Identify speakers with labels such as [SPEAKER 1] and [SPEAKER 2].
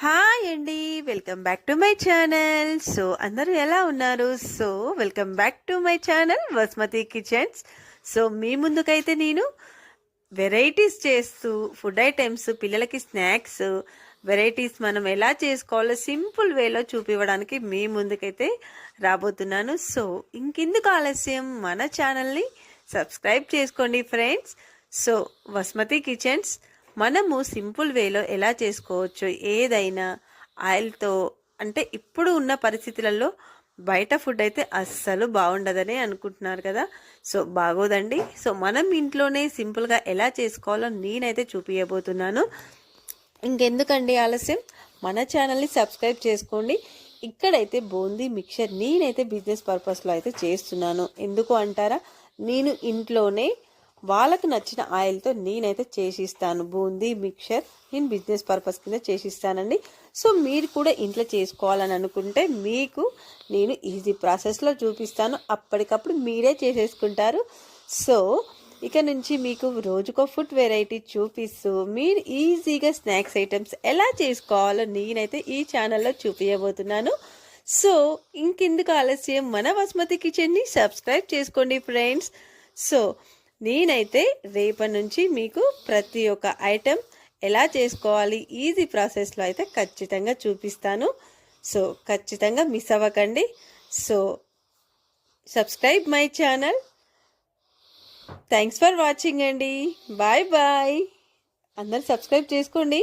[SPEAKER 1] Hi అండి, welcome back to my channel. So అందరూ ఎలా ఉన్నారు? So welcome back to my channel Vasumathi kitchens. So మీ ముందుకైతే నేను వెరైటీస్ చేస్తూ ఫుడ్ ఐటమ్స్, పిల్లలకి స్నాక్స్ వెరైటీస్ మనం ఎలా చేసుకోవాలో సింపుల్ వేలో చూపివ్వడానికి మీ ముందుకైతే రాబోతున్నాను. సో ఇంకెందుకు ఆలస్యం, మన ఛానల్ని సబ్స్క్రైబ్ చేసుకోండి ఫ్రెండ్స్. సో వసుమతి కిచెన్స్ మనము సింపుల్ వేలో ఎలా చేసుకోవచ్చు, ఏదైనా ఆయిల్తో, అంటే ఇప్పుడు ఉన్న పరిస్థితులలో బయట ఫుడ్ అయితే అస్సలు బాగుండదని అనుకుంటున్నారు కదా. సో బాగోదండి. సో మనం ఇంట్లోనే సింపుల్గా ఎలా చేసుకోవాలో నేనైతే చూపించబోతున్నాను. ఇంకెందుకండి ఆలస్యం, మన ఛానల్ని సబ్స్క్రైబ్ చేసుకోండి. ఇక్కడైతే బూందీ మిక్చర్ నేనైతే బిజినెస్ పర్పస్లో అయితే చేస్తున్నాను. ఎందుకు అంటారా, నేను ఇంట్లోనే వాళ్ళకు నచ్చిన ఆయిల్తో నేనైతే చేసిస్తాను. బూందీ మిక్చర్ నేను బిజినెస్ పర్పస్ కింద చేసిస్తానండి. సో మీరు కూడా ఇంట్లో చేసుకోవాలని అనుకుంటే మీకు నేను ఈజీ ప్రాసెస్లో చూపిస్తాను. అప్పటికప్పుడు మీరే చేసేసుకుంటారు. సో ఇక నుంచి మీకు రోజుకో ఫుడ్ వెరైటీ చూపిస్తూ మీరు ఈజీగా స్నాక్స్ ఐటమ్స్ ఎలా చేసుకోవాలో నేనైతే ఈ ఛానల్లో చూపించబోతున్నాను. సో ఇంకెందుకు ఆలస్యం, మన వసుమతి కిచెన్ని సబ్స్క్రైబ్ చేసుకోండి ఫ్రెండ్స్. సో నేనైతే రేపటి నుంచి మీకు ప్రతి ఒక్క ఐటెం ఎలా చేసుకోవాలి ఈజీ ప్రాసెస్లో అయితే ఖచ్చితంగా చూపిస్తాను. సో ఖచ్చితంగా మిస్ అవ్వకండి. So subscribe my channel. Thanks for watching అండి. Bye bye. అందరు సబ్స్క్రైబ్ చేసుకోండి.